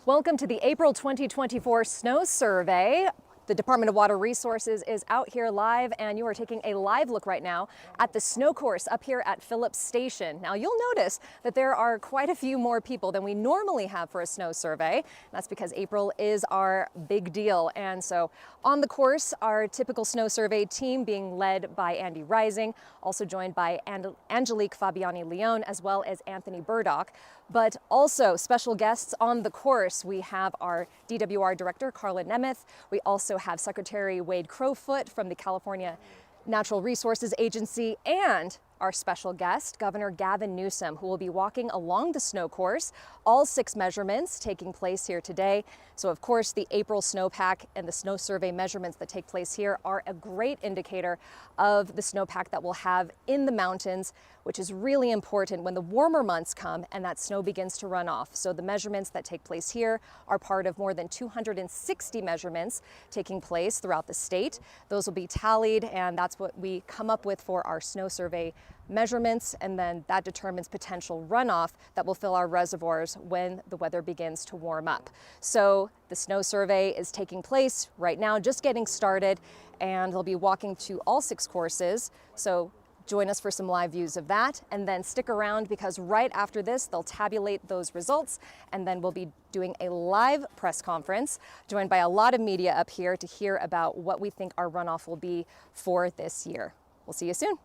Welcome to the April 2024 Snow Survey. The Department of Water Resources is out here live, and you are taking a live look right now at the snow course up here at Phillips Station. Now, you'll notice that there are quite a few more people than we normally have for a snow survey. That's because April is our big deal. And so on the course, our typical snow survey team being led by Andy Rising, also joined by Angelique Fabiani-Leon, as well as Anthony Burdock. But also special guests on the course. We have our DWR director, Carla Nemeth. We also have Secretary Wade Crowfoot from the California Natural Resources Agency, and our special guest, Governor Gavin Newsom, who will be walking along the snow course. All 6 measurements taking place here today. So of course, the April snowpack and the snow survey measurements that take place here are a great indicator of the snowpack that we'll have in the mountains, which is really important when the warmer months come and that snow begins to run off. So the measurements that take place here are part of more than 260 measurements taking place throughout the state. Those will be tallied, and that's what we come up with for our snow survey measurements, and then that determines potential runoff that will fill our reservoirs when the weather begins to warm up. So the snow survey is taking place right now, just getting started, and they'll be walking to all 6 courses. So join us for some live views of that, and then stick around because right after this, they'll tabulate those results, and then we'll be doing a live press conference, joined by a lot of media up here to hear about what we think our runoff will be for this year. We'll see you soon.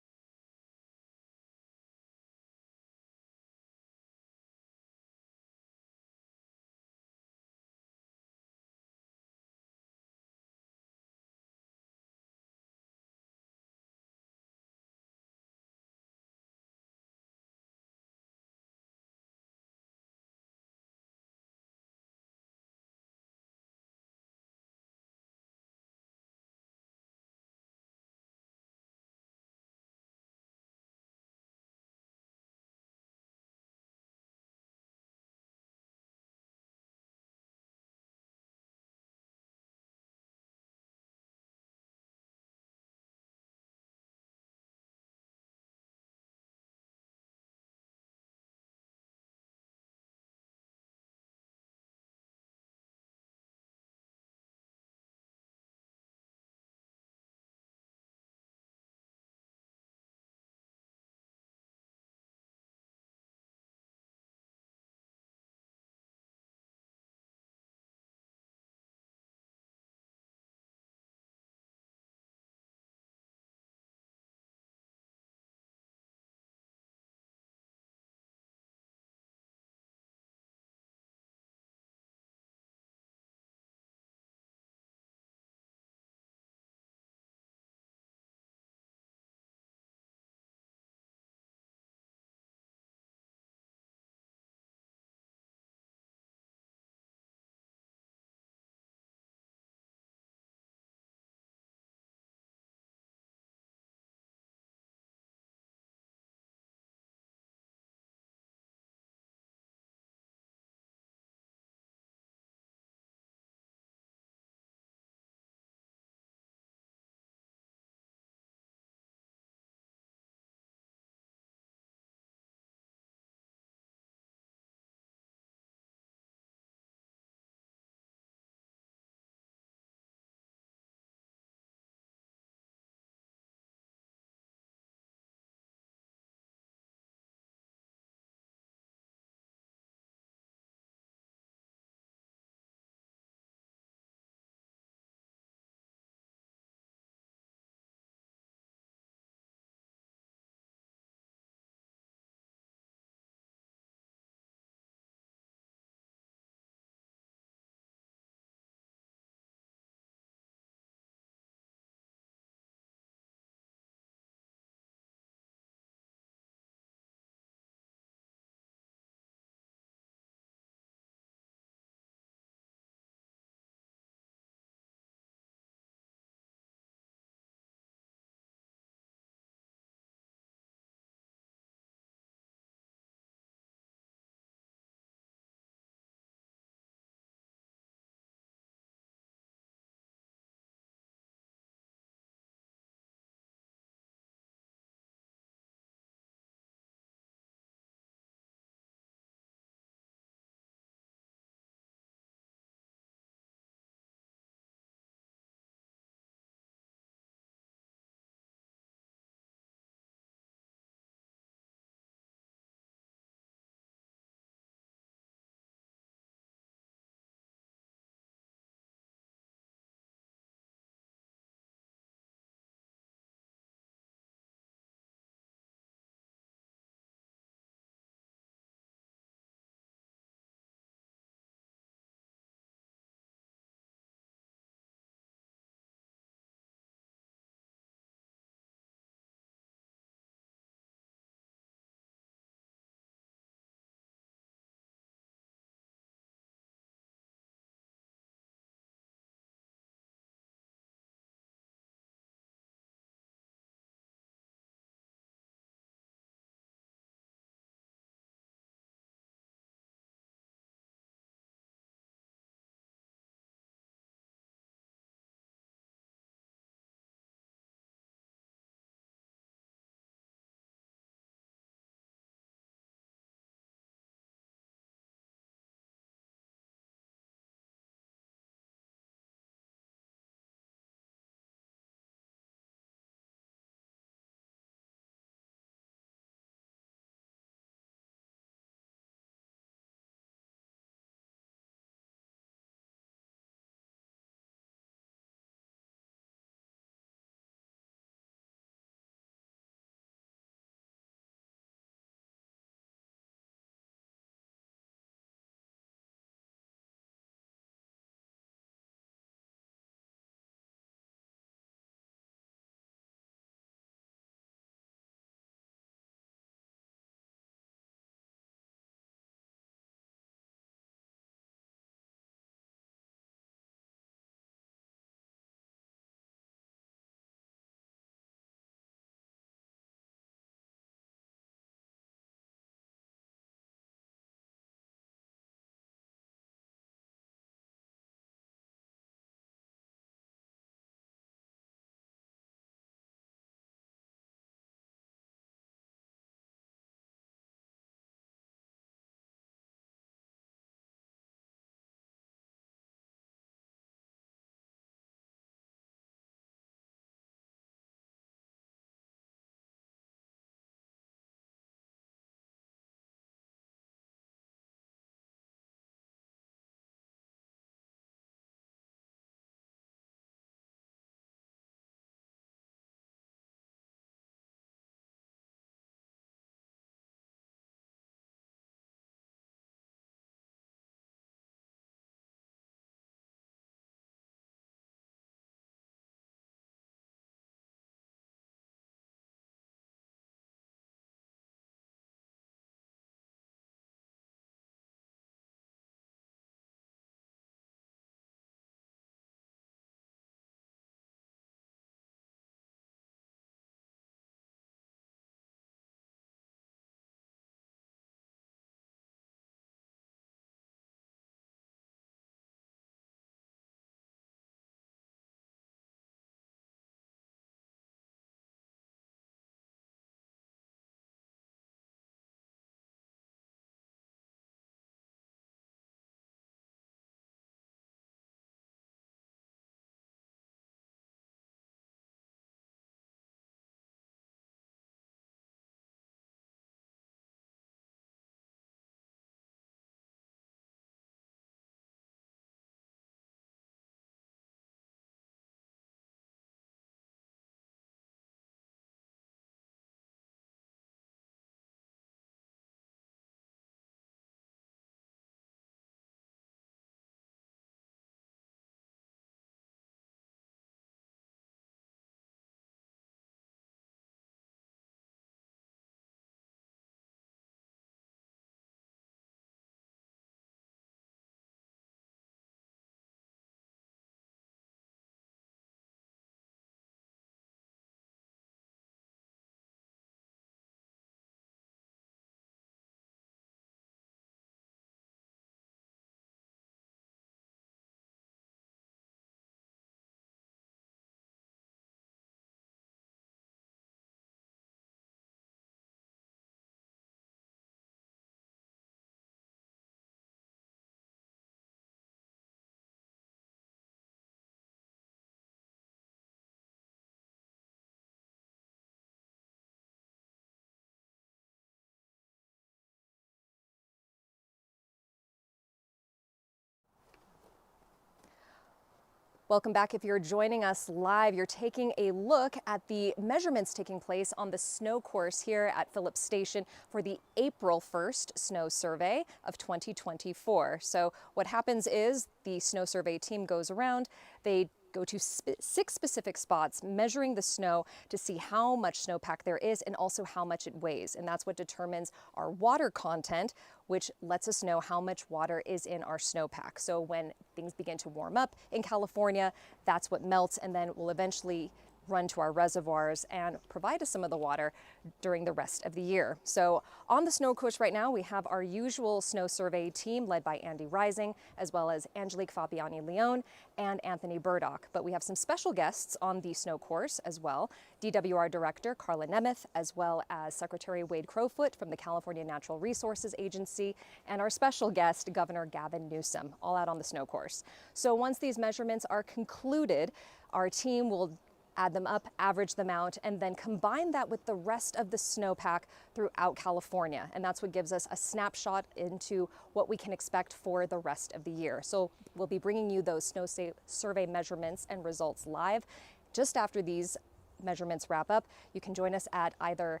Welcome back. If you're joining us live, you're taking a look at the measurements taking place on the snow course here at Phillips Station for the April 1st snow survey of 2024. So what happens is the snow survey team goes around, they go to 6 specific spots measuring the snow to see how much snowpack there is and also how much it weighs. And that's what determines our water content, which lets us know how much water is in our snowpack. So when things begin to warm up in California, that's what melts and then will eventually run to our reservoirs and provide us some of the water during the rest of the year. So on the snow course right now, we have our usual snow survey team led by Andy Rising, as well as Angelique Fabiani-Leon and Anthony Burdock. But we have some special guests on the snow course as well. DWR Director Carla Nemeth, as well as Secretary Wade Crowfoot from the California Natural Resources Agency, and our special guest, Governor Gavin Newsom, all out on the snow course. So once these measurements are concluded, our team will add them up, average them out, and then combine that with the rest of the snowpack throughout California. And that's what gives us a snapshot into what we can expect for the rest of the year. So we'll be bringing you those snow survey measurements and results live. Just after these measurements wrap up, you can join us at either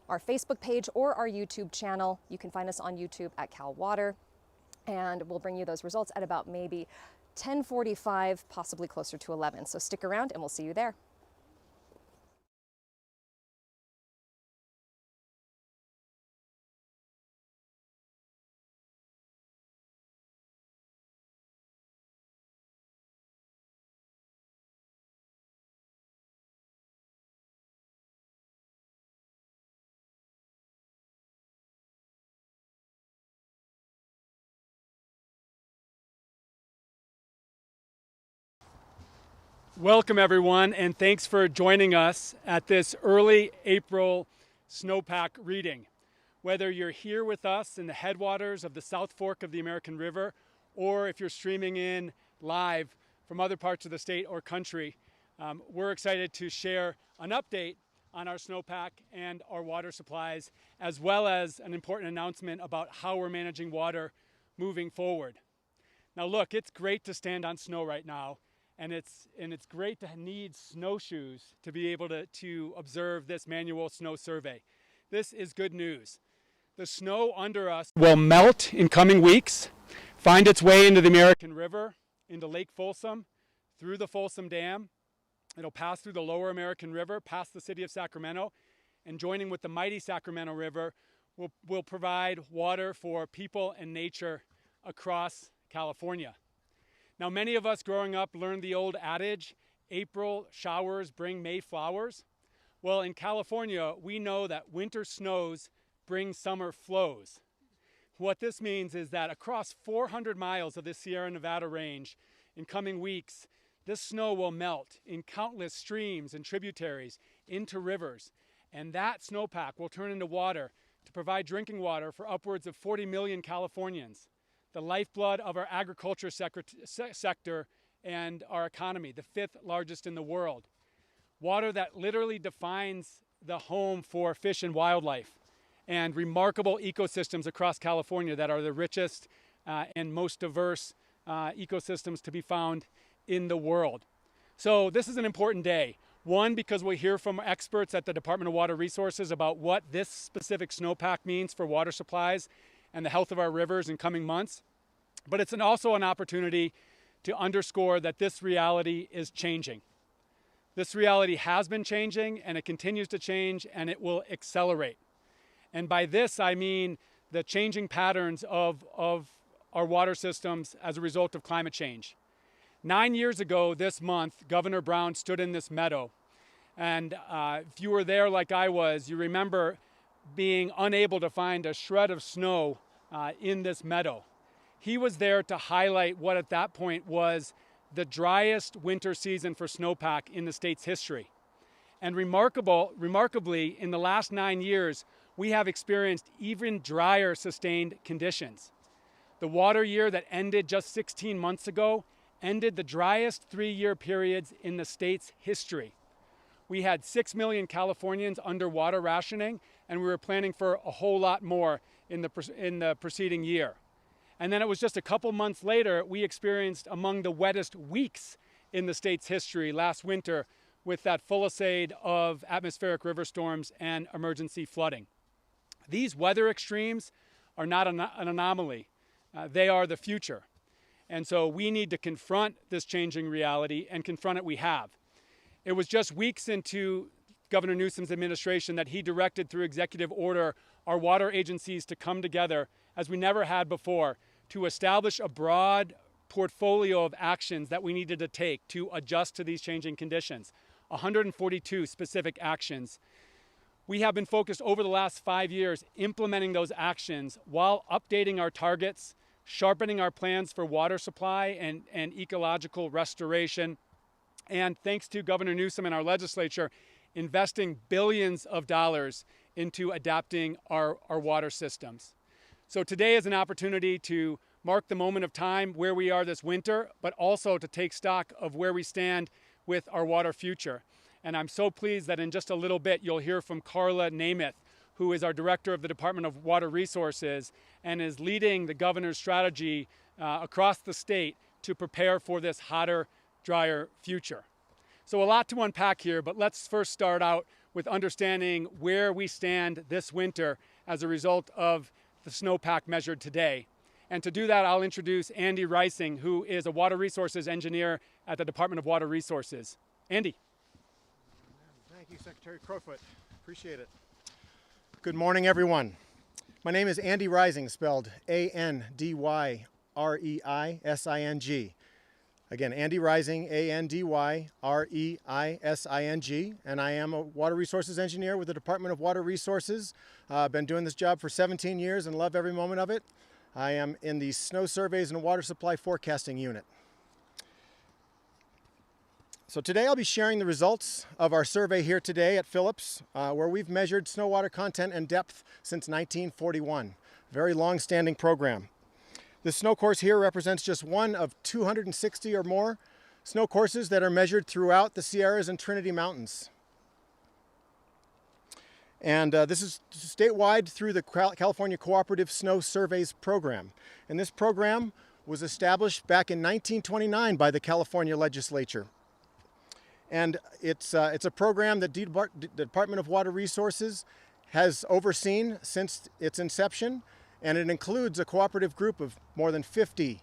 our Facebook page or our YouTube channel. You can find us on YouTube at Cal Water, and we'll bring you those results at about maybe 10:45, possibly closer to 11. So stick around and we'll see you there. Welcome everyone, and thanks for joining us at this early April snowpack reading. Whether you're here with us in the headwaters of the South Fork of the American River, or if you're streaming in live from other parts of the state or country, we're excited to share an update on our snowpack and our water supplies, as well as an important announcement about how we're managing water moving forward. Now look, it's great to stand on snow right now. And it's great to need snowshoes to be able to observe this manual snow survey. This is good news. The snow under us will melt in coming weeks, find its way into the American River, into Lake Folsom, through the Folsom Dam. It'll pass through the lower American River, past the city of Sacramento, and joining with the mighty Sacramento River will provide water for people and nature across California. Now, many of us growing up learned the old adage, April showers bring May flowers. Well, in California, we know that winter snows bring summer flows. What this means is that across 400 miles of the Sierra Nevada range, in coming weeks, this snow will melt in countless streams and tributaries into rivers. And that snowpack will turn into water to provide drinking water for upwards of 40 million Californians, the lifeblood of our agriculture sector and our economy, the 5th largest in the world. Water that literally defines the home for fish and wildlife and remarkable ecosystems across California that are the richest and most diverse ecosystems to be found in the world. So this is an important day. One, because we'll hear from experts at the Department of Water Resources about what this specific snowpack means for water supplies and the health of our rivers in coming months. But it's also an opportunity to underscore that this reality is changing. This reality has been changing, and it continues to change, and it will accelerate. And by this, I mean the changing patterns of our water systems as a result of climate change. 9 years ago this month, Governor Brown stood in this meadow. And if you were there like I was, you remember being unable to find a shred of snow in this meadow. He was there to highlight what at that point was the driest winter season for snowpack in the state's history. And remarkably, in the last 9 years, we have experienced even drier sustained conditions. The water year that ended just 16 months ago ended the driest 3-year periods in the state's history. We had 6 million Californians under water rationing, and we were planning for a whole lot more in the preceding year. And then it was just a couple months later, we experienced among the wettest weeks in the state's history last winter with that fusillade of atmospheric river storms and emergency flooding. These weather extremes are not an anomaly. They are the future. And so we need to confront this changing reality, and confront it we have. It was just weeks into Governor Newsom's administration that he directed through executive order our water agencies to come together as we never had before to establish a broad portfolio of actions that we needed to take to adjust to these changing conditions. 142 specific actions. We have been focused over the last 5 years implementing those actions while updating our targets, sharpening our plans for water supply and ecological restoration, and thanks to Governor Newsom and our legislature, investing billions of dollars into adapting our water systems. So today is an opportunity to mark the moment of time where we are this winter, but also to take stock of where we stand with our water future. And I'm so pleased that in just a little bit you'll hear from Carla Namath, who is our director of the Department of Water Resources and is leading the governor's strategy across the state to prepare for this hotter, drier future. So a lot to unpack here, but let's first start out with understanding where we stand this winter as a result of the snowpack measured today. And to do that, I'll introduce Andy Rising, who is a water resources engineer at the Department of Water Resources. Andy. Thank you, Secretary Crowfoot. Appreciate it. Good morning, everyone. My name is Andy Rising, spelled A-N-D-Y-R-E-I-S-I-N-G. Again, Andy Rising, A-N-D-Y-R-E-I-S-I-N-G, and I am a water resources engineer with the Department of Water Resources. I've been doing this job for 17 years and love every moment of it. I am in the Snow Surveys and Water Supply Forecasting Unit. So today I'll be sharing the results of our survey here today at Phillips, where we've measured snow water content and depth since 1941. Very long-standing program. This snow course here represents just one of 260 or more snow courses that are measured throughout the Sierras and Trinity Mountains. And this is statewide through the California Cooperative Snow Surveys program. And this program was established back in 1929 by the California legislature. And it's a program that the Department of Water Resources has overseen since its inception. And it includes a cooperative group of more than 50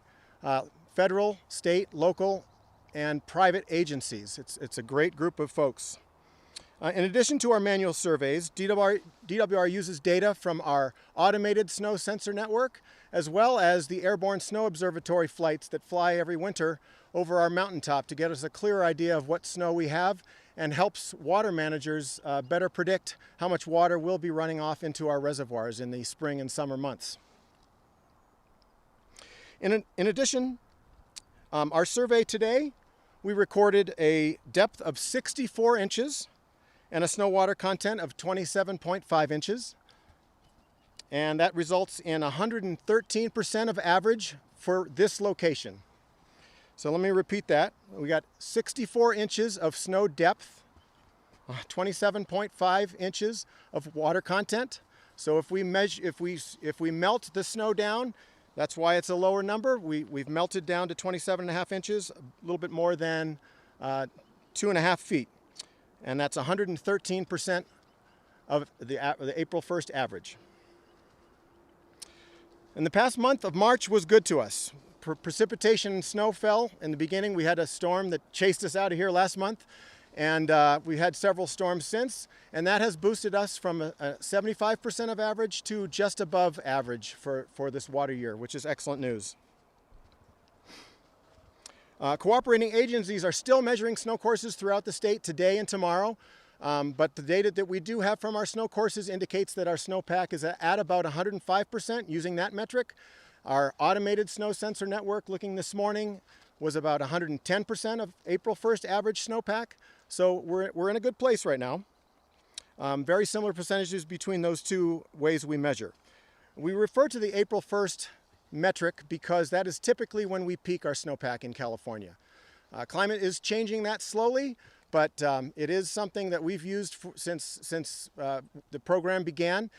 federal, state, local, and private agencies. It's a great group of folks. In addition to our manual surveys, DWR uses data from our automated snow sensor network, as well as the airborne snow observatory flights that fly every winter over our mountaintop to get us a clearer idea of what snow we have, and helps water managers better predict how much water will be running off into our reservoirs in the spring and summer months. In addition, our survey today, we recorded a depth of 64 inches and a snow water content of 27.5 inches. And that results in 113% of average for this location. So let me repeat that. We got 64 inches of snow depth, 27.5 inches of water content. So if we melt the snow down, that's why it's a lower number. We've melted down to 27.5 inches, a little bit more than 2.5 feet. And that's 113% of the April 1st average. And the past month of March was good to us. Precipitation and snow fell. In the beginning, we had a storm that chased us out of here last month, and we had several storms since, and that has boosted us from a 75% of average to just above average for this water year, which is excellent news. Cooperating agencies are still measuring snow courses throughout the state today and tomorrow, but the data that we do have from our snow courses indicates that our snowpack is at about 105% using that metric. Our automated snow sensor network looking this morning was about 110% of April 1st average snowpack. So we're in a good place right now. Very similar percentages between those two ways we measure. We refer to the April 1st metric because that is typically when we peak our snowpack in California. Climate is changing that slowly, but it is something that we've used since the program began.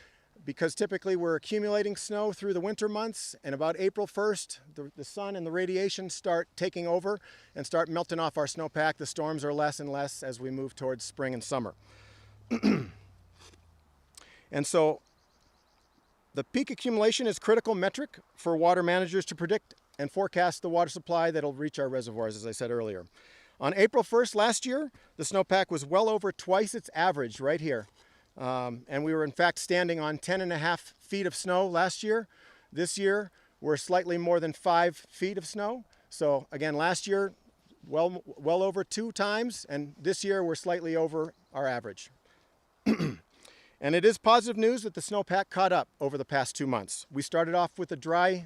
because typically we're accumulating snow through the winter months, and about April 1st, the sun and the radiation start taking over and start melting off our snowpack. The storms are less and less as we move towards spring and summer. And so the peak accumulation is a critical metric for water managers to predict and forecast the water supply that'll reach our reservoirs, as I said earlier. On April 1st last year, the snowpack was well over twice its average right here. And we were in fact standing on 10.5 feet of snow last year. This year, we're slightly more than 5 feet of snow. So again, last year, well over 2 times, and this year we're slightly over our average. And it is positive news that the snowpack caught up over the past 2 months. We started off with a dry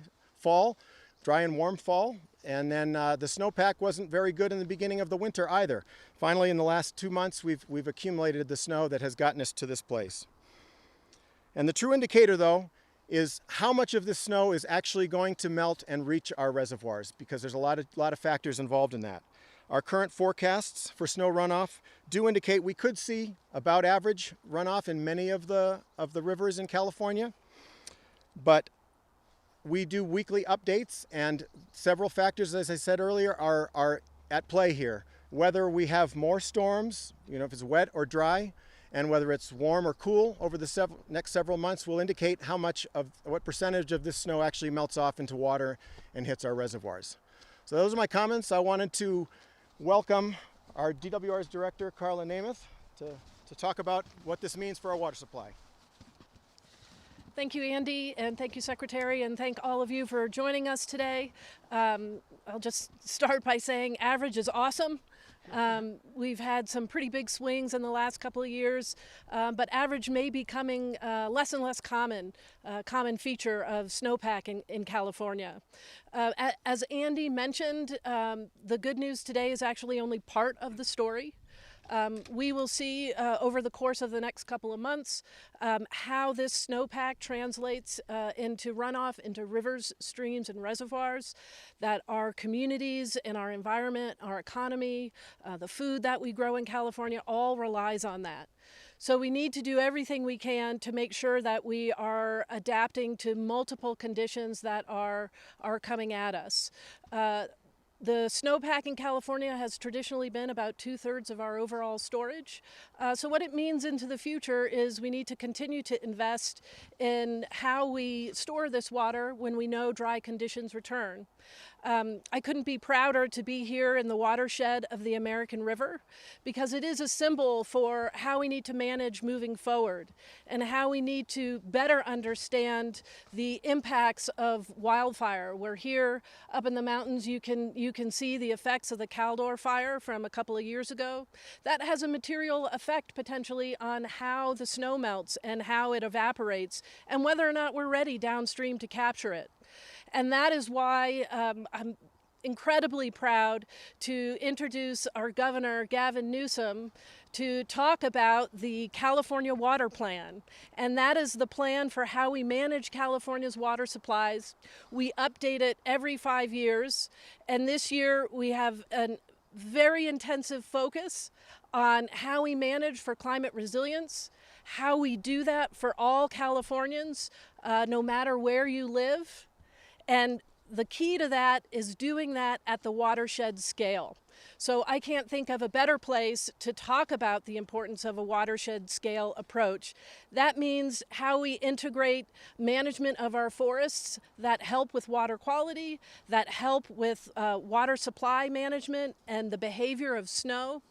and warm fall, and then the snowpack wasn't very good in the beginning of the winter either. Finally, in the last 2 months, we've accumulated the snow that has gotten us to this place. And the true indicator, though, is how much of this snow is actually going to melt and reach our reservoirs, because there's a lot of factors involved in that. Our current forecasts for snow runoff do indicate we could see about average runoff in many of the rivers in California, but we do weekly updates, and several factors, as I said earlier, are at play here. Whether we have more storms, if it's wet or dry, and whether it's warm or cool over the next several months will indicate what percentage of this snow actually melts off into water and hits our reservoirs. So those are my comments. I wanted to welcome our DWR's director, Carla Namath, to talk about what this means for our water supply. Thank you, Andy, and thank you, Secretary, and thank all of you for joining us today. I'll just start by saying average is awesome. We've had some pretty big swings in the last couple of years, but average may be becoming less and less common feature of snowpack in California. As Andy mentioned, the good news today is actually only part of the story. We will see over the course of the next couple of months how this snowpack translates into runoff into rivers, streams, and reservoirs, that our communities and our environment, our economy, the food that we grow in California all relies on that. So we need to do everything we can to make sure that we are adapting to multiple conditions that are coming at us. The snowpack in California has traditionally been about 2/3 of our overall storage. So what it means into the future is we need to continue to invest in how we store this water when we know dry conditions return. I couldn't be prouder to be here in the watershed of the American River, because it is a symbol for how we need to manage moving forward and how we need to better understand the impacts of wildfire. We're here up in the mountains. You can see the effects of the Caldor fire from a couple of years ago. That has a material effect potentially on how the snow melts and how it evaporates and whether or not we're ready downstream to capture it. And that is why I'm incredibly proud to introduce our governor, Gavin Newsom, to talk about the California Water Plan. And that is the plan for how we manage California's water supplies. We update it every 5 years. And this year we have a very intensive focus on how we manage for climate resilience, how we do that for all Californians, no matter where you live. And the key to that is doing that at the watershed scale. So I can't think of a better place to talk about the importance of a watershed scale approach. That means how we integrate management of our forests that help with water quality, that help with water supply management and the behavior of snow.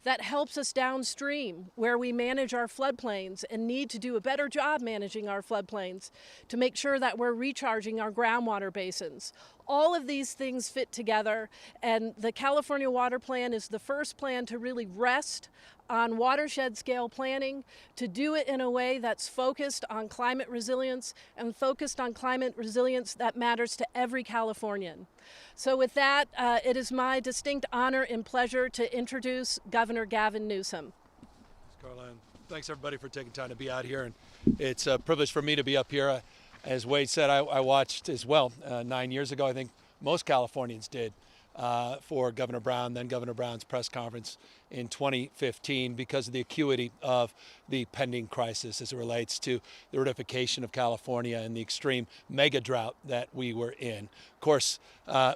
That helps us downstream where we manage our floodplains and need to do a better job managing our floodplains to make sure that we're recharging our groundwater basins. All of these things fit together, and the California Water Plan is the first plan to really rest on watershed scale planning, to do it in a way that's focused on climate resilience and focused on climate resilience that matters to every Californian. So with that, it is my distinct honor and pleasure to introduce Governor Gavin Newsom. Thanks, Carla. Thanks everybody for taking time to be out here. And it's a privilege for me to be up here. As Wade said, I watched as well 9 years ago. I think most Californians did. for Governor Brown, then Governor Brown's press conference in 2015 because of the acuity of the pending crisis as it relates to the reunification of California and the extreme mega drought that we were in. Of course,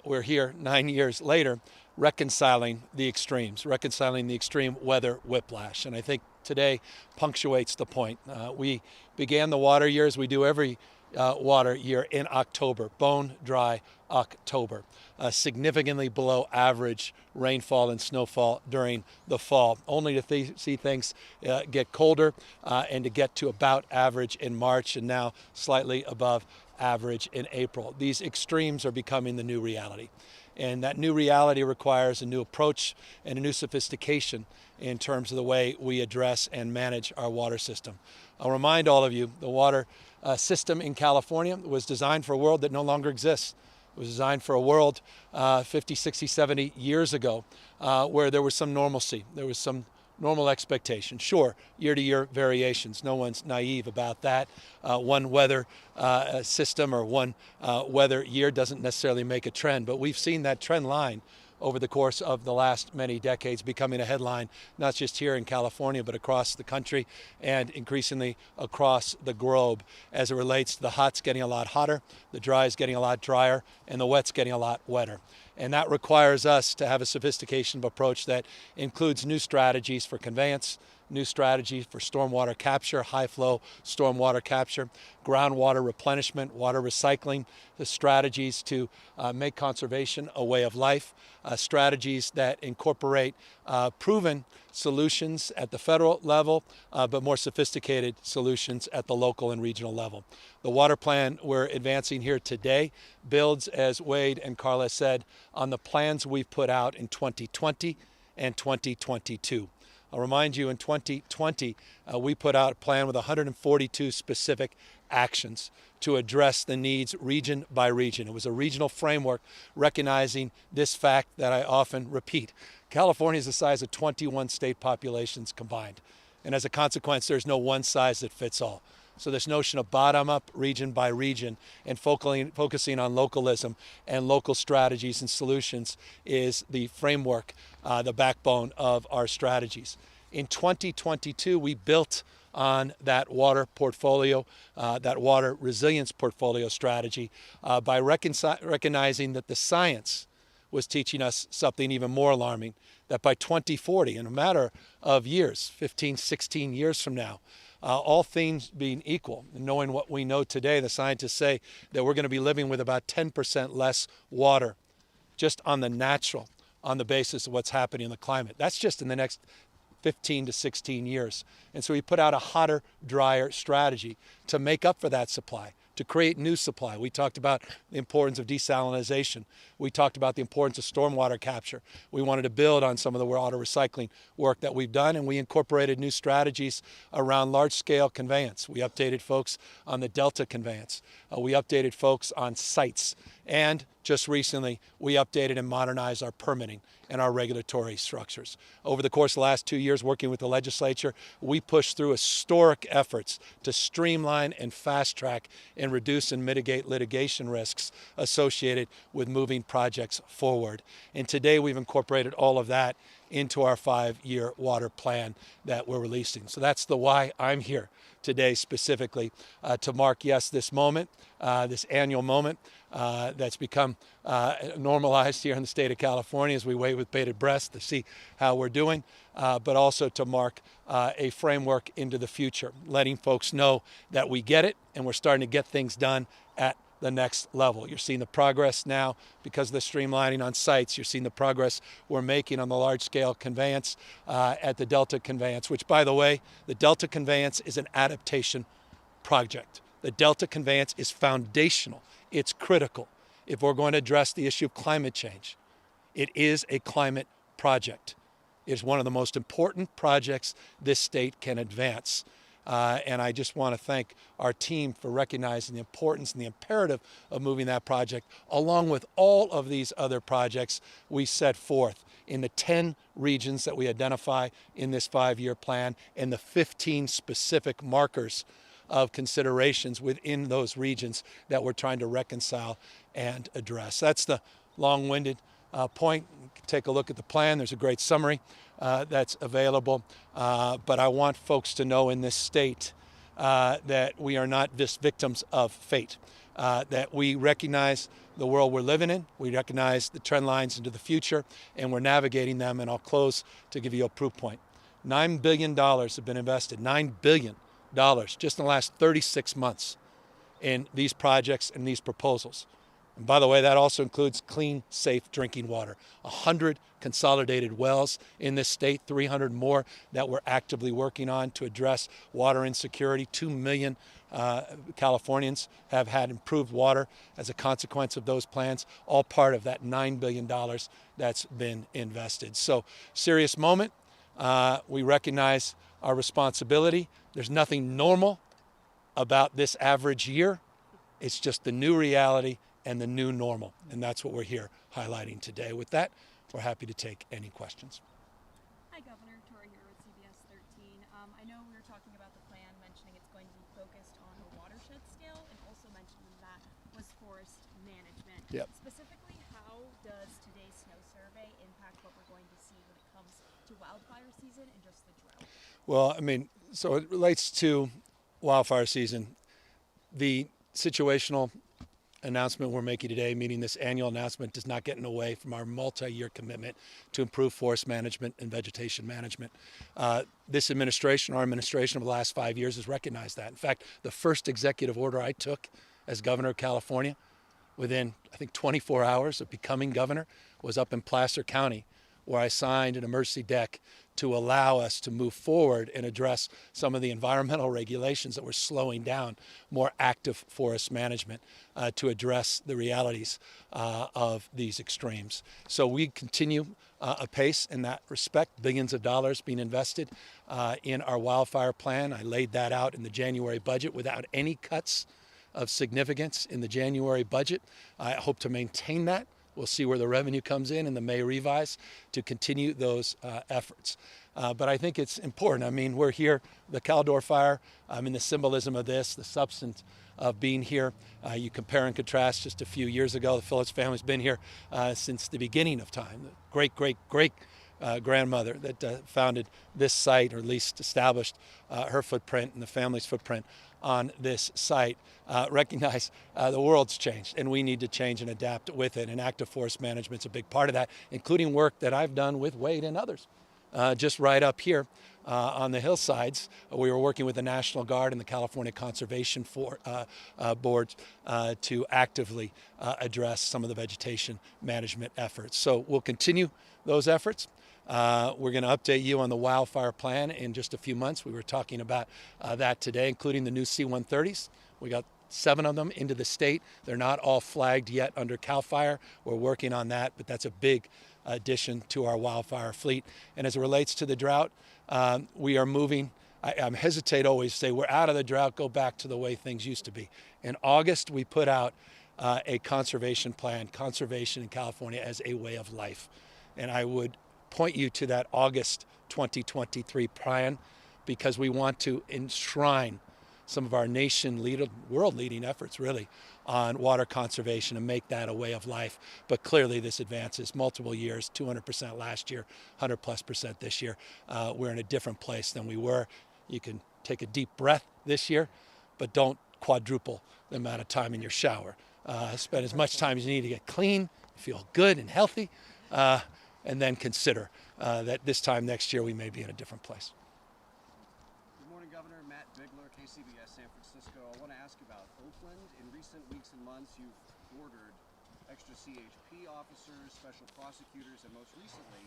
we're here 9 years later reconciling the extremes, reconciling the extreme weather whiplash. And I think today punctuates the point. We began the water year as we do every water year in October, bone dry October, significantly below average rainfall and snowfall during the fall, only to see things get colder and to get to about average in March and now slightly above average in April. These extremes are becoming the new reality. And that new reality requires a new approach and a new sophistication in terms of the way we address and manage our water system. I'll remind all of you, the water system in California was designed for a world that no longer exists. It was designed for a world 50, 60, 70 years ago where there was some normalcy, there was some normal expectation. Sure, year-to-year variations. No one's naive about that. One weather system or one weather year doesn't necessarily make a trend, but we've seen that trend line over the course of the last many decades becoming a headline, not just here in California, but across the country and increasingly across the globe as it relates to the hot's getting a lot hotter, the dry's getting a lot drier, and the wet's getting a lot wetter. And that requires us to have a sophistication of approach that includes new strategies for conveyance, new strategies for stormwater capture, high flow stormwater capture, groundwater replenishment, water recycling, the strategies to make conservation a way of life, strategies that incorporate proven solutions at the federal level, but more sophisticated solutions at the local and regional level. The water plan we're advancing here today builds, as Wade and Carla said, on the plans we've put out in 2020 and 2022. I'll remind you, in 2020, we put out a plan with 142 specific actions to address the needs region by region. It was a regional framework recognizing this fact that I often repeat. California is the size of 21 state populations combined. And as a consequence, there's no one size that fits all. So this notion of bottom-up, region by region, and focusing on localism and local strategies and solutions is the framework, the backbone of our strategies. In 2022, we built on that water portfolio, that water resilience portfolio strategy by recognizing that the science was teaching us something even more alarming, that by 2040, in a matter of years, 15, 16 years from now, all things being equal, and knowing what we know today, the scientists say that we're going to be living with about 10% less water just on the natural, on the basis of what's happening in the climate. That's just in the next 15 to 16 years. And so we put out a hotter, drier strategy to make up for that supply, to create new supply. We talked about the importance of desalination. We talked about the importance of stormwater capture. We wanted to build on some of the water recycling work that we've done, and we incorporated new strategies around large-scale conveyance. We updated folks on the Delta conveyance. We updated folks on sites. And just recently, we updated and modernized our permitting and our regulatory structures. Over the course of the last 2 years, working with the legislature, we pushed through historic efforts to streamline and fast-track and reduce and mitigate litigation risks associated with moving projects forward. And today, we've incorporated all of that into our 5-year water plan that we're releasing. So that's the why I'm here today specifically to mark, yes, this moment, this annual moment that's become normalized here in the state of California as we wait with bated breath to see how we're doing, but also to mark a framework into the future, letting folks know that we get it and we're starting to get things done at the next level. You're seeing the progress now because of the streamlining on sites. You're seeing the progress we're making on the large-scale conveyance at the Delta conveyance, which, by the way, the Delta conveyance is an adaptation project. The Delta conveyance is foundational. It's critical if we're going to address the issue of climate change. It is a climate project. It is one of the most important projects this state can advance. And I just want to thank our team for recognizing the importance and the imperative of moving that project, along with all of these other projects we set forth in the 10 regions that we identify in this 5-year plan and the 15 specific markers of considerations within those regions that we're trying to reconcile and address. That's the long-winded point, take a look at the plan. There's a great summary that's available. But I want folks to know in this state that we are not just victims of fate, that we recognize the world we're living in, we recognize the trend lines into the future, and we're navigating them. And I'll close to give you a proof point. $9 billion have been invested, $9 billion just in the last 36 months in these projects and these proposals. And by the way, that also includes clean, safe drinking water. 100 consolidated wells in this state, 300 more that we're actively working on to address water insecurity. 2 million Californians have had improved water as a consequence of those plans, all part of that $9 billion that's been invested. So, serious moment. We recognize our responsibility. There's nothing normal about this average year. It's just the new reality and the new normal. And that's what we're here highlighting today. With that, we're happy to take any questions. Hi, Governor. Tori here with CBS 13. I know we were talking about the plan, mentioning it's going to be focused on a watershed scale, and also mentioning that was forest management. Yep. Specifically, how does today's snow survey impact what we're going to see when it comes to wildfire season and just the drought? Well, I mean, so it relates to wildfire season. The situational announcement we're making today, meaning this annual announcement, does not get in the way from our multi-year commitment to improve forest management and vegetation management. This administration, our administration over the last 5 years, has recognized that. In fact, the first executive order I took as governor of California, within, I think, 24 hours of becoming governor, was up in Placer County, where I signed an emergency deck to allow us to move forward and address some of the environmental regulations that were slowing down more active forest management to address the realities of these extremes. So we continue apace in that respect, billions of dollars being invested in our wildfire plan. I laid that out in the January budget without any cuts of significance in the January budget. I hope to maintain that. We'll see where the revenue comes in the May revise to continue those efforts. But I think it's important. I mean, we're here, the Caldor fire, in the symbolism of this, the substance of being here. You compare and contrast just a few years ago, the Phillips family's been here since the beginning of time. The great grandmother that founded this site, or at least established her footprint and the family's footprint on this site, recognize the world's changed and we need to change and adapt with it. And active forest management's a big part of that, including work that I've done with Wade and others. Just right up here on the hillsides, we were working with the National Guard and the California Conservation Board to actively address some of the vegetation management efforts. So we'll continue those efforts. We're going to update you on the wildfire plan in just a few months. We were talking about that today, including the new C-130s. We got 7 of them into the state. They're not all flagged yet under CAL FIRE. We're working on that, but that's a big addition to our wildfire fleet. And as it relates to the drought, we are moving. I hesitate always to say we're out of the drought, go back to the way things used to be. In August, we put out a conservation plan, conservation in California as a way of life. And I would point you to that August 2023 plan, because we want to enshrine some of our world-leading efforts, really, on water conservation and make that a way of life. But clearly this advances multiple years, 200% last year, 100+% this year. We're in a different place than we were. You can take a deep breath this year, but don't quadruple the amount of time in your shower. Spend as much time as you need to get clean, feel good and healthy, and then consider that this time next year we may be in a different place. Good morning, Governor. Matt Bigler, KCBS, San Francisco. I want to ask about Oakland. In recent weeks and months, you've ordered extra CHP officers, special prosecutors, and most recently,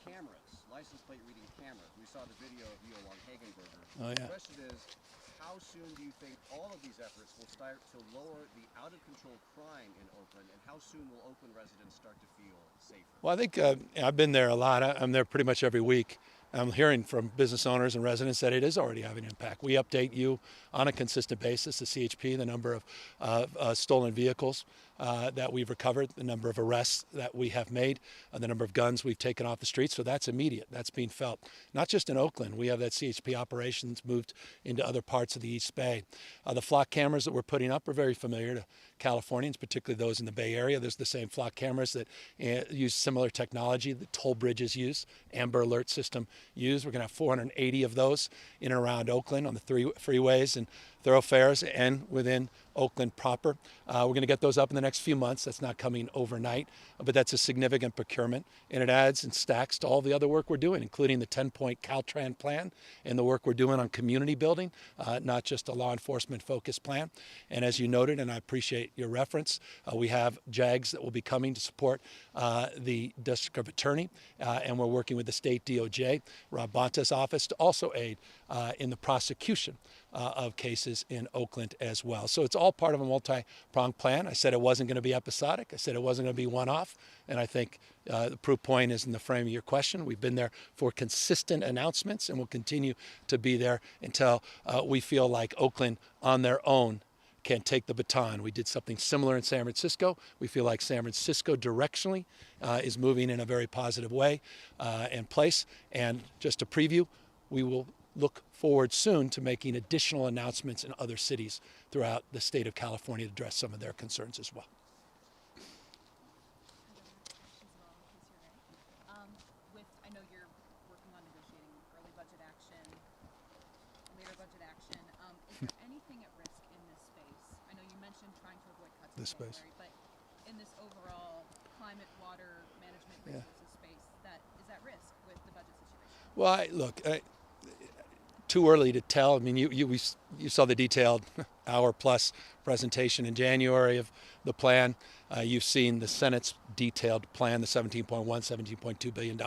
cameras, license plate reading cameras. We saw the video of you along Hagenberger. Oh, yeah. The question is, how soon do you think all of these efforts will start to lower the out-of-control crime in Oakland, and how soon will Oakland residents start to feel safer? Well, I think I've been there a lot. I'm there pretty much every week. I'm hearing from business owners and residents that it is already having an impact. We update you on a consistent basis, the CHP, the number of stolen vehicles that we've recovered, the number of arrests that we have made, the number of guns we've taken off the streets. So that's immediate. That's being felt. Not just in Oakland. We have that CHP operations moved into other parts of the East Bay. The flock cameras that we're putting up are very familiar to Californians, particularly those in the Bay Area. There's the same flock cameras that use similar technology that toll bridges use, Amber Alert system use. We're going to have 480 of those in and around Oakland on the freeways and thoroughfares and within Oakland proper. We're going to get those up in the next few months. That's not coming overnight, but that's a significant procurement, and it adds and stacks to all the other work we're doing, including the 10-point Caltrans plan and the work we're doing on community building, not just a law enforcement focused plan. And as you noted, and I appreciate your reference, we have JAGs that will be coming to support the District of Attorney, and we're working with the state DOJ, Rob Bonta's office, to also aid in the prosecution of cases in Oakland as well. So it's all part of a multi-pronged plan. I said it wasn't going to be episodic. I said it wasn't going to be one-off. And I think the proof point is in the frame of your question. We've been there for consistent announcements, and we'll continue to be there until we feel like Oakland on their own can take the baton. We did something similar in San Francisco. We feel like San Francisco directionally is moving in a very positive way and place. And just a preview, we will look forward soon to making additional announcements in other cities throughout the state of California to address some of their concerns as well. I know you're working on negotiating early budget action, later budget action. Is there anything at risk in this space? I know you mentioned trying to avoid cuts in January, but in this overall climate, water management resources space, that is at risk with the budget situation? Well, look, too early to tell. I mean, you saw the detailed hour-plus presentation in January of the plan. You've seen the Senate's detailed plan, the $17.2 billion.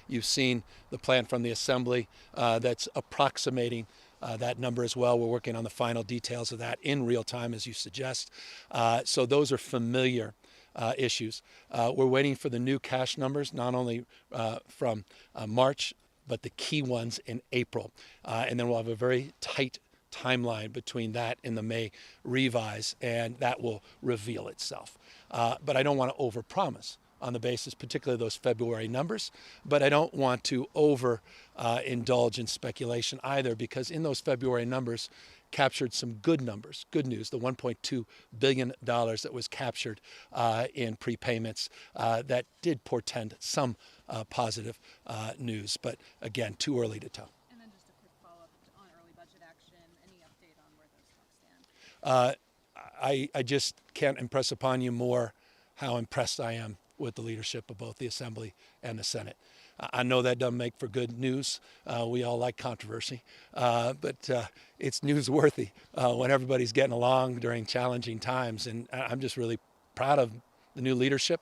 You've seen the plan from the Assembly that's approximating that number as well. We're working on the final details of that in real time, as you suggest. So those are familiar issues. We're waiting for the new cash numbers, not only from March, but the key ones in April. And then we'll have a very tight timeline between that and the May revise, and that will reveal itself. But I don't want to overpromise on the basis, particularly those February numbers, but I don't want to indulge in speculation either, because in those February numbers captured some good numbers, good news, the $1.2 billion that was captured in prepayments that did portend some positive news, but again, too early to tell. And then just a quick follow-up on early budget action. Any update on where those talks stand? I just can't impress upon you more how impressed I am with the leadership of both the Assembly and the Senate. I know that doesn't make for good news. We all like controversy, but it's newsworthy when everybody's getting along during challenging times. And I'm just really proud of the new leadership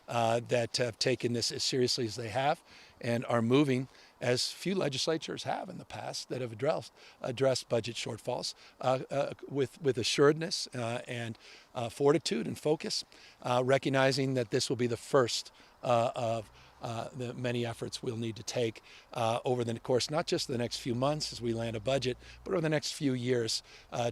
that have taken this as seriously as they have and are moving as few legislatures have in the past that have addressed budget shortfalls with assuredness and fortitude and focus, recognizing that this will be the first of the many efforts we'll need to take over the course, not just the next few months as we land a budget, but over the next few years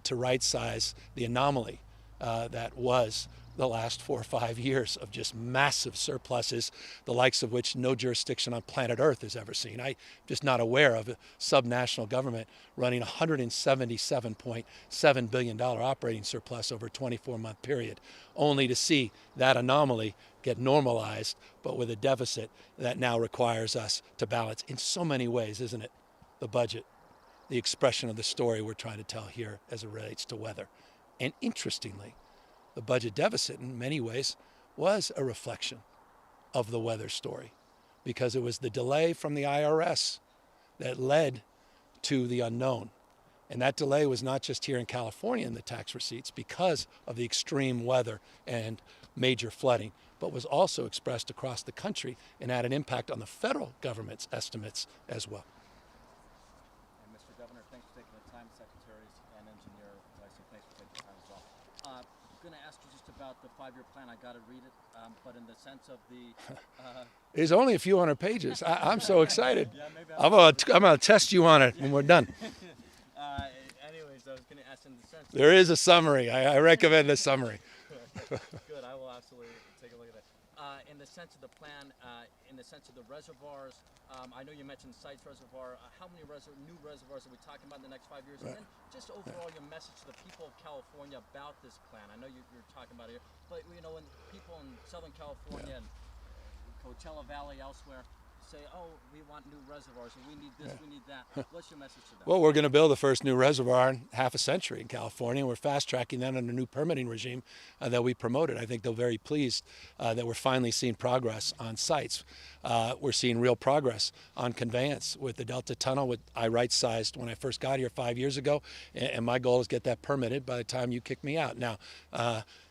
to right-size the anomaly that was the last 4 or 5 years of just massive surpluses, the likes of which no jurisdiction on planet Earth has ever seen. I'm just not aware of a subnational government running a $177.7 billion operating surplus over a 24-month period, only to see that anomaly get normalized, but with a deficit that now requires us to balance in so many ways, isn't it? The budget, the expression of the story we're trying to tell here as it relates to weather. And interestingly, the budget deficit in many ways was a reflection of the weather story, because it was the delay from the IRS that led to the unknown. And that delay was not just here in California in the tax receipts because of the extreme weather and major flooding, but was also expressed across the country and had an impact on the federal government's estimates as well. And Mr. Governor, thanks for taking the time, secretaries and engineer. Thanks for taking the time as well. going to ask you just about the 5-year plan. I got to read it, but in the sense of the... It's only a few hundred pages. I'm so excited. Yeah, maybe I'm gonna test you on it when we're done. anyways, I was going to ask in the sense... There is a summary. I recommend a summary. Good, I will absolutely take a look at that. In the sense of the plan, in the sense of the reservoirs, I know you mentioned Sites Reservoir. How many new reservoirs are we talking about in the next 5 years? And then just overall your message to the people of California about this plan. I know you're talking about it here, but you know, when people in Southern California and Coachella Valley, elsewhere, say, oh, we want new reservoirs, and we need this, we need that. What's your message to them? Well, we're going to build the first new reservoir in half a century in California, and we're fast-tracking that under a new permitting regime that we promoted. I think they're very pleased that we're finally seeing progress on sites. We're seeing real progress on conveyance with the Delta Tunnel, I right-sized when I first got here 5 years ago, and my goal is to get that permitted by the time you kick me out. Now,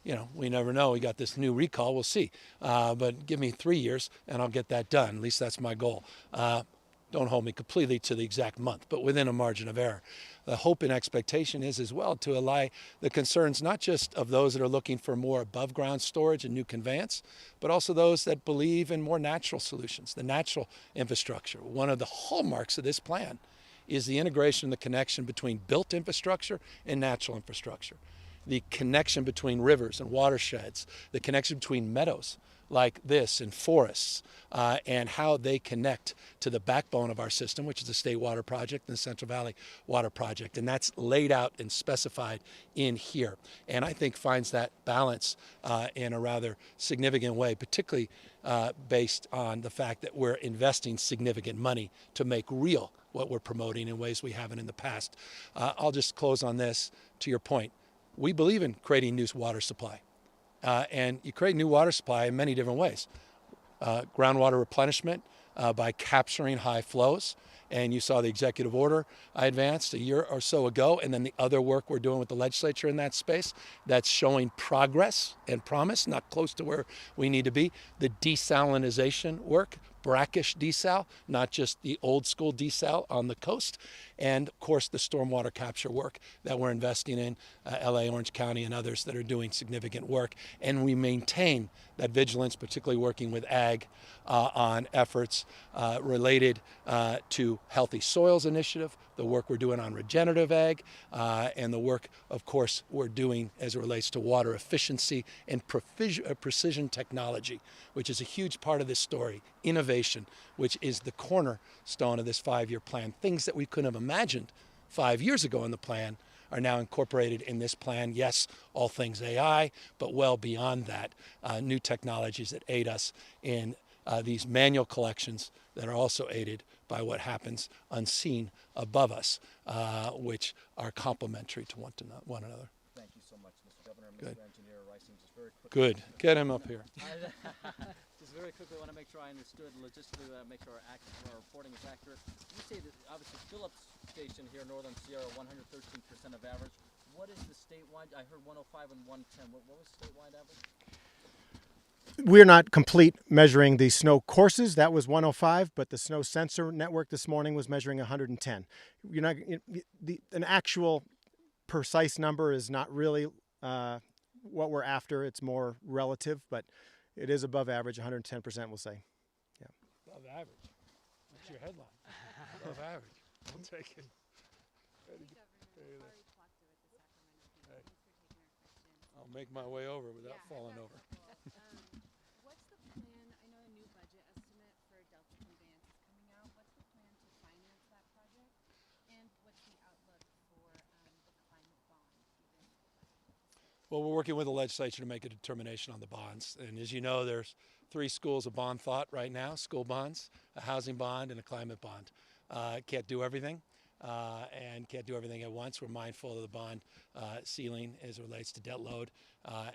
you know, we never know. We got this new recall. We'll see. But give me 3 years, and I'll get that done. At least that's my goal. Don't hold me completely to the exact month, but within a margin of error. The hope and expectation is as well to allay the concerns not just of those that are looking for more above ground storage and new conveyance, but also those that believe in more natural solutions, the natural infrastructure. One of the hallmarks of this plan is the integration and the connection between built infrastructure and natural infrastructure. The connection between rivers and watersheds, the connection between meadows like this and forests, and how they connect to the backbone of our system, which is the State Water Project and the Central Valley Water Project. And that's laid out and specified in here. And I think finds that balance in a rather significant way, particularly based on the fact that we're investing significant money to make real what we're promoting in ways we haven't in the past. I'll just close on this to your point. We believe in creating new water supply. And you create new water supply in many different ways. Groundwater replenishment by capturing high flows. And you saw the executive order I advanced a year or so ago, and then the other work we're doing with the legislature in that space that's showing progress and promise, not close to where we need to be. The desalinization work, brackish desal, not just the old school desal on the coast. And of course, the stormwater capture work that we're investing in, LA, Orange County, and others that are doing significant work. And we maintain that vigilance, particularly working with ag on efforts related to Healthy Soils Initiative, the work we're doing on regenerative ag, and the work, of course, we're doing as it relates to water efficiency and precision technology, which is a huge part of this story. Innovation, which is the cornerstone of this 5-year plan. Things that we couldn't have imagined 5 years ago in the plan are now incorporated in this plan. Yes, all things AI, but well beyond that, new technologies that aid us in these manual collections that are also aided by what happens unseen above us, which are complementary to one another. Thank you so much, Mr. Governor. Good. Mr. Engineer Ricing, just very quickly. Good. Get him up here. Just very quickly, I want to make sure I understood logistically, make sure our reporting is accurate. You say that obviously Phillips Station here, Northern Sierra, 113% of average. What is the statewide? I heard 105 and 110. What was statewide average? We're not complete measuring the snow courses. That was 105, but the snow sensor network this morning was measuring 110. An actual precise number is not really what we're after. It's more relative, but it is above average, 110%, we'll say. Yeah. Above average. That's your headline. Above average. We'll take it. I'll make my way over without falling over. What's the plan? I know a new budget estimate for Delta Conveyance is coming out. What's the plan to finance that project? And what's the outlook for the climate bond? Well, we're working with the legislature to make a determination on the bonds. And as you know, there's 3 schools of bond thought right now: school bonds, a housing bond, and a climate bond. Can't do everything. And can't do everything at once. We're mindful of the bond ceiling as it relates to debt load.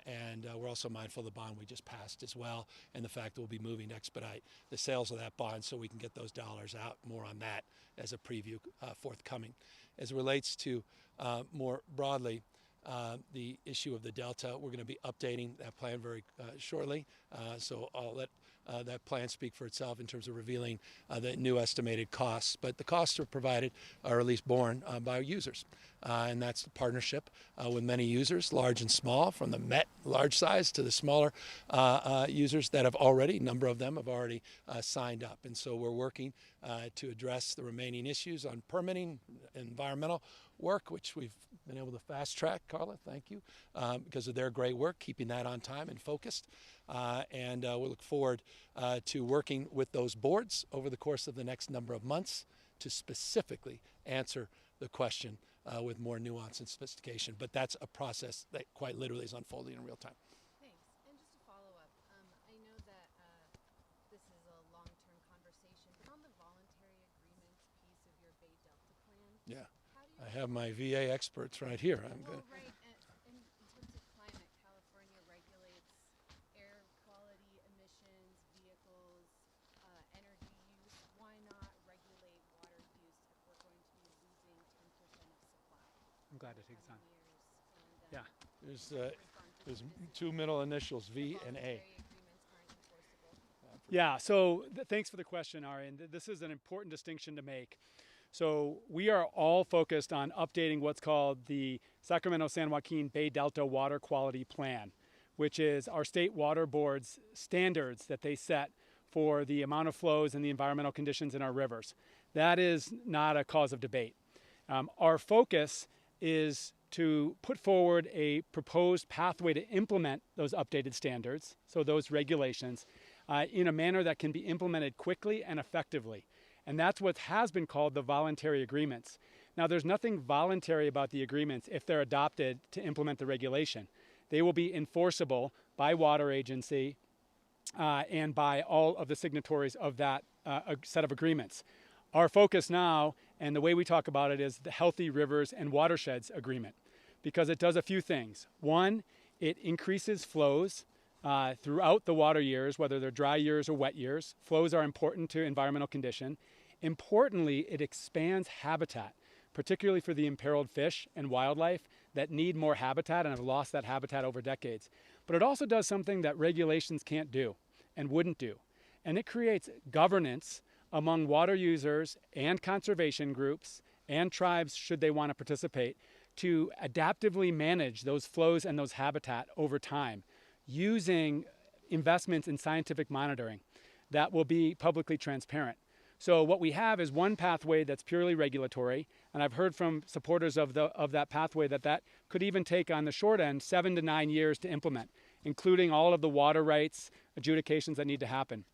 And we're also mindful of the bond we just passed as well, and the fact that we'll be moving to expedite the sales of that bond so we can get those dollars out. More on that as a preview forthcoming. As it relates to more broadly the issue of the Delta, we're going to be updating that plan very shortly. So I'll let that plan speak for itself in terms of revealing the new estimated costs. But the costs are provided, or at least borne, by users. and that's the partnership with many users, large and small, from the Met large size to the smaller users that have already, a number of them have already signed up. And so we're working to address the remaining issues on permitting, environmental work, which we've been able to fast track, Carla, thank you, because of their great work, keeping that on time and focused. And we look forward to working with those boards over the course of the next number of months to specifically answer the question with more nuance and sophistication. But that's a process that quite literally is unfolding in real time. Thanks. And just to follow up, I know that this is a long-term conversation. On the voluntary agreements piece of your Bay Delta plan, Yeah, I have my VA experts right here. I'm well, good. right, in terms of climate, California regulates air quality, emissions, vehicles, energy use. Why not regulate water use if we're going to be losing 10% of supply? I'm glad to take this on. Yeah. There's two middle initials, V and A. Yeah, so thanks for the question, Ari, and this is an important distinction to make. So we are all focused on updating what's called the Sacramento-San Joaquin Bay Delta Water Quality Plan, which is our state water board's standards that they set for the amount of flows and the environmental conditions in our rivers. That is not a cause of debate. Our focus is to put forward a proposed pathway to implement those updated standards, so those regulations, in a manner that can be implemented quickly and effectively. And that's what has been called the voluntary agreements. Now, there's nothing voluntary about the agreements if they're adopted to implement the regulation. They will be enforceable by water agency and by all of the signatories of that set of agreements. Our focus now, and the way we talk about it, is the Healthy Rivers and Watersheds Agreement, because it does a few things. One, it increases flows throughout the water years, whether they're dry years or wet years. Flows are important to environmental condition. Importantly, it expands habitat, particularly for the imperiled fish and wildlife that need more habitat and have lost that habitat over decades. But it also does something that regulations can't do and wouldn't do. And it creates governance among water users and conservation groups and tribes, should they want to participate, to adaptively manage those flows and those habitat over time using investments in scientific monitoring that will be publicly transparent. So what we have is one pathway that's purely regulatory, and I've heard from supporters of that pathway that could even take, on the short end, 7 to 9 years to implement, including all of the water rights adjudications that need to happen.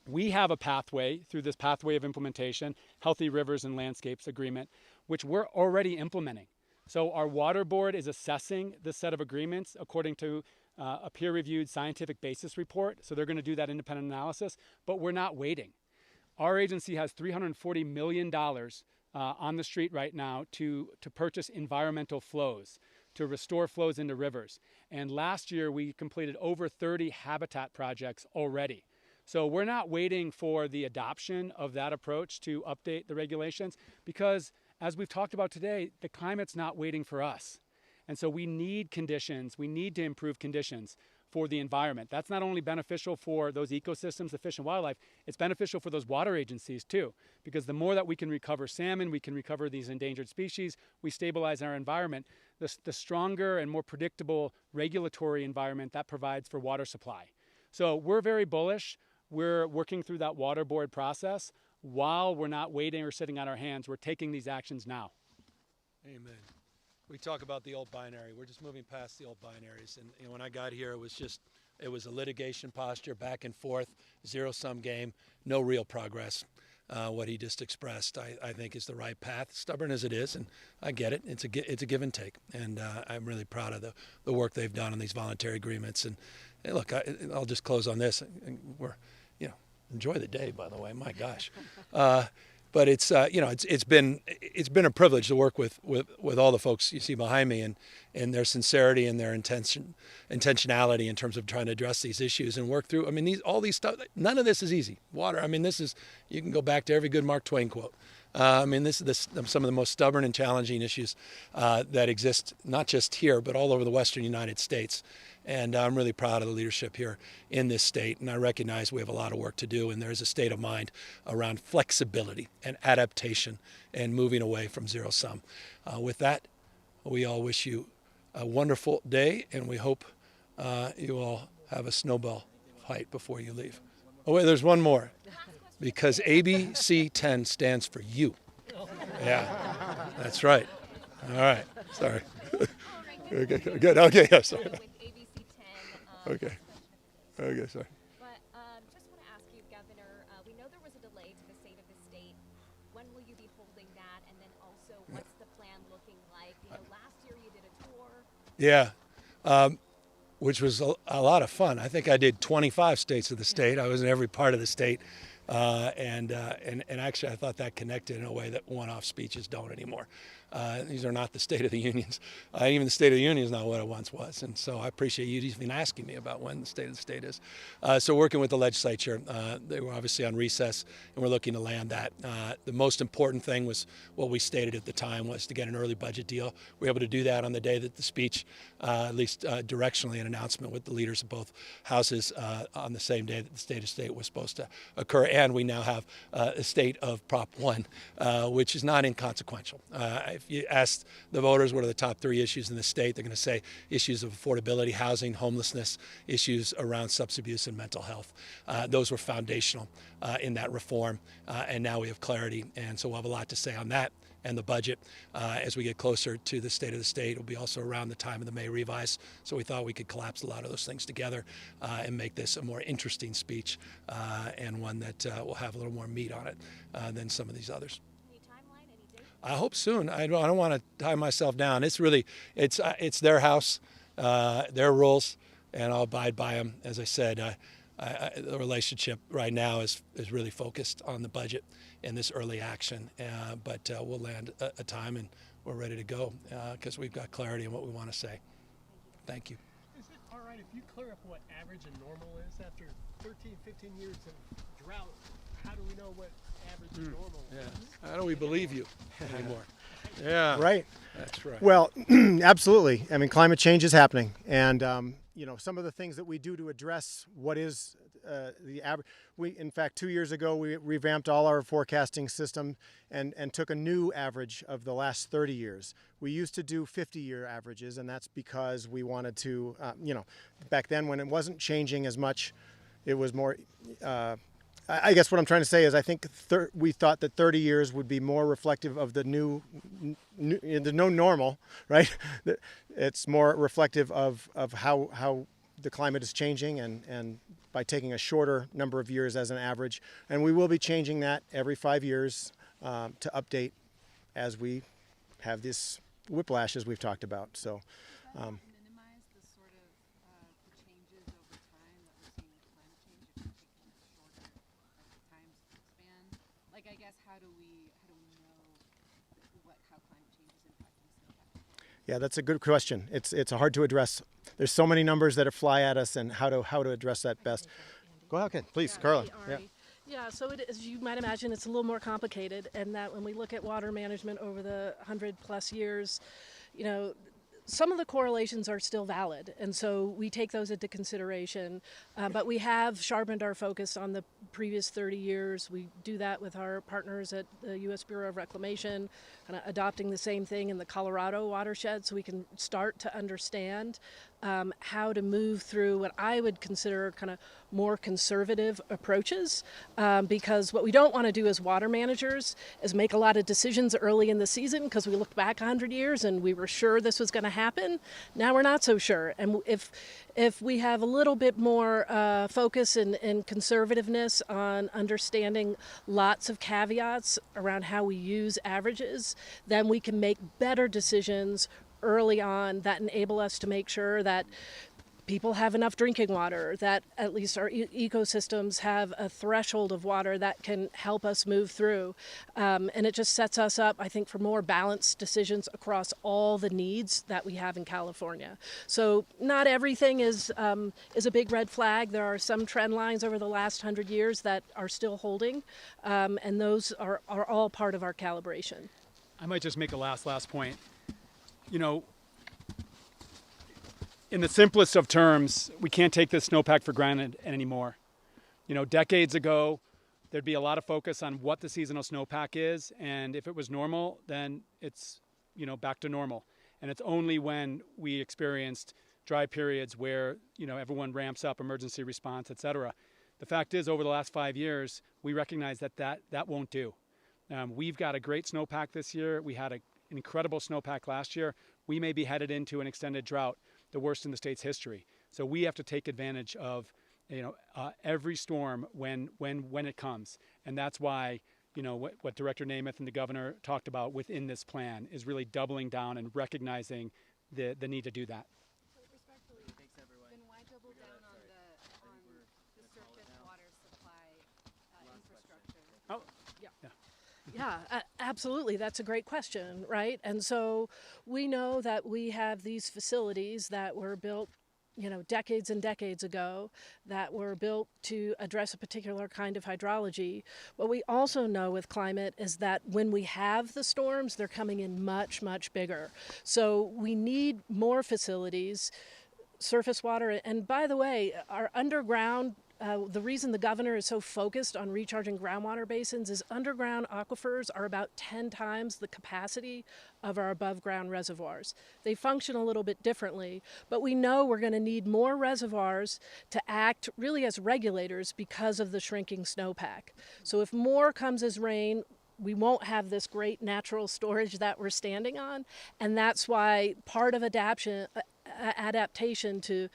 We have a pathway through this pathway of implementation, Healthy Rivers and Landscapes Agreement, which we're already implementing. So our water board is assessing this set of agreements according to a peer-reviewed scientific basis report. So they're going to do that independent analysis, but we're not waiting. Our agency has $340 million on the street right now to purchase environmental flows, to restore flows into rivers. And last year we completed over 30 habitat projects already. So we're not waiting for the adoption of that approach to update the regulations, because as we've talked about today, the climate's not waiting for us. And so we need conditions, we need to improve conditions for the environment. That's not only beneficial for those ecosystems, the fish and wildlife, it's beneficial for those water agencies too, because the more that we can recover salmon, we can recover these endangered species, we stabilize our environment, the stronger and more predictable regulatory environment that provides for water supply. So we're very bullish. We're working through that water board process. While we're not waiting or sitting on our hands, we're taking these actions now. Amen. We talk about the old binary. We're just moving past the old binaries. And when I got here, it was a litigation posture, back and forth, zero-sum game, no real progress. What he just expressed, I think, is the right path, stubborn as it is, and I get it. It's a give and take, and I'm really proud of the work they've done on these voluntary agreements. And look, I'll just close on this. Enjoy the day, by the way. My gosh. But it's it's been a privilege to work with all the folks you see behind me, and their sincerity and their intentionality in terms of trying to address these issues and work through. I mean, all these stuff. None of this is easy. Water. I mean, you can go back to every good Mark Twain quote. This is some of the most stubborn and challenging issues that exist, not just here, but all over the western United States. And I'm really proud of the leadership here in this state. And I recognize we have a lot of work to do. And there's a state of mind around flexibility and adaptation and moving away from zero sum. With that, we all wish you a wonderful day, and we hope you all have a snowball fight before you leave. Oh, wait, there's one more. Because ABC 10 stands for you. Yeah, that's right. All right, sorry. Okay, good. Okay, yeah, sorry. Okay. Okay, sorry. But just want to ask you, Governor, we know there was a delay to the state of the state. When will you be holding that? And then also, what's the plan looking like? You know, last year you did a tour. Yeah, which was a lot of fun. I think I did 25 states of the state. I was in every part of the state. And actually, I thought that connected in a way that one-off speeches don't anymore. These are not the State of the Unions. Even the State of the Union is not what it once was. And so I appreciate you even asking me about when the State of the State is. So working with the legislature, they were obviously on recess, and we're looking to land that. The most important thing was what we stated at the time was to get an early budget deal. We were able to do that on the day that the speech, at least directionally, an announcement with the leaders of both houses on the same day that the State of State was supposed to occur. And we now have a state of Prop 1, which is not inconsequential. If you ask the voters what are the top 3 issues in the state, they're going to say issues of affordability, housing, homelessness, issues around substance abuse and mental health. Those were foundational in that reform, and now we have clarity, and so we'll have a lot to say on that and the budget as we get closer to the State of the State. It'll be also around the time of the May revise, so we thought we could collapse a lot of those things together and make this a more interesting speech and one that will have a little more meat on it than some of these others. Any timeline, any date? I hope soon. I don't want to tie myself down. It's really, it's their house, their rules, and I'll abide by them. As I said, the relationship right now is really focused on the budget and this early action, but we'll land a time and we're ready to go because we've got clarity on what we want to say. Thank you. Is it all right if you clear up what average and normal is after 13, 15 years of drought? How do we know what average and normal is? Yeah. How do we believe you anymore? Yeah. Right. That's right. Well, absolutely. I mean, climate change is happening, and you know, some of the things that we do to address what is the average. In fact, 2 years ago, we revamped all our forecasting system and took a new average of the last 30 years. We used to do 50-year averages, and that's because we wanted to, you know, back then when it wasn't changing as much, it was more. I guess what I'm trying to say is I think we thought that 30 years would be more reflective of the new normal, right? It's more reflective of how the climate is changing and by taking a shorter number of years as an average. And we will be changing that every 5 years to update as we have this whiplash as we've talked about. So. Minimize the sort of the changes over time that we're seeing with climate change if you're taking a shorter time span? Like, I guess, how do we know how climate change is impacting snowpack? Yeah, that's a good question. It's hard to address. There's so many numbers that fly at us, and how to address that best. Go ahead, please, Carla. Yeah. Yeah, so as you might imagine, it's a little more complicated, and that when we look at water management over the 100+ years, you know, some of the correlations are still valid, and so we take those into consideration. But we have sharpened our focus on the previous 30 years. We do that with our partners at the U.S. Bureau of Reclamation, kind of adopting the same thing in the Colorado watershed, so we can start to understand how to move through what I would consider kind of more conservative approaches, because what we don't want to do as water managers is make a lot of decisions early in the season because we looked back 100 years and we were sure this was going to happen. Now we're not so sure. And if we have a little bit more focus and conservativeness on understanding lots of caveats around how we use averages, then we can make better decisions early on that enable us to make sure that people have enough drinking water, that at least our ecosystems have a threshold of water that can help us move through. And it just sets us up, I think, for more balanced decisions across all the needs that we have in California. So not everything is a big red flag. There are some trend lines over the last 100 years that are still holding, and those are all part of our calibration. I might just make a last point. You know, in the simplest of terms, we can't take this snowpack for granted anymore. You know, decades ago, there'd be a lot of focus on what the seasonal snowpack is, and if it was normal, then it's, you know, back to normal. And it's only when we experienced dry periods where, everyone ramps up emergency response, et cetera. The fact is, over the last 5 years, we recognize that won't do. We've got a great snowpack this year. We had an incredible snowpack last year. We may be headed into an extended drought, the worst in the state's history. So we have to take advantage of, every storm when it comes. And that's why, what Director Namath and the governor talked about within this plan is really doubling down and recognizing the need to do that. Thanks, everyone. Then why double down on the surface water supply infrastructure? Oh, Yeah, absolutely. That's a great question, right? And so we know that we have these facilities that were built, decades and decades ago, that were built to address a particular kind of hydrology. What we also know with climate is that when we have the storms, they're coming in much, much bigger. So we need more facilities, surface water. And by the way, our underground, the reason the governor is so focused on recharging groundwater basins is underground aquifers are about 10 times the capacity of our above ground reservoirs. They function a little bit differently, but we know we're going to need more reservoirs to act really as regulators because of the shrinking snowpack. So if more comes as rain, we won't have this great natural storage that we're standing on, and that's why part of adaptation to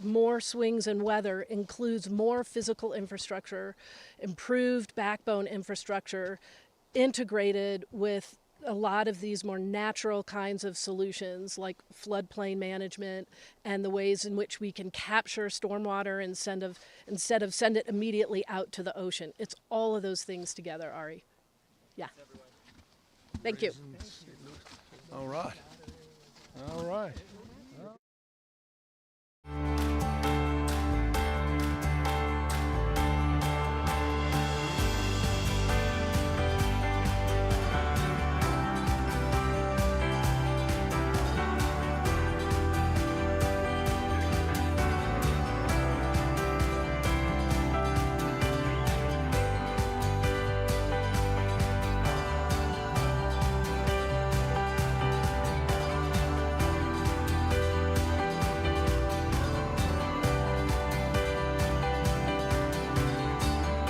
more swings in weather includes more physical infrastructure, improved backbone infrastructure, integrated with a lot of these more natural kinds of solutions like floodplain management and the ways in which we can capture stormwater instead of send it immediately out to the ocean. It's all of those things together, Ari. Yeah. Thank you. All right. All right.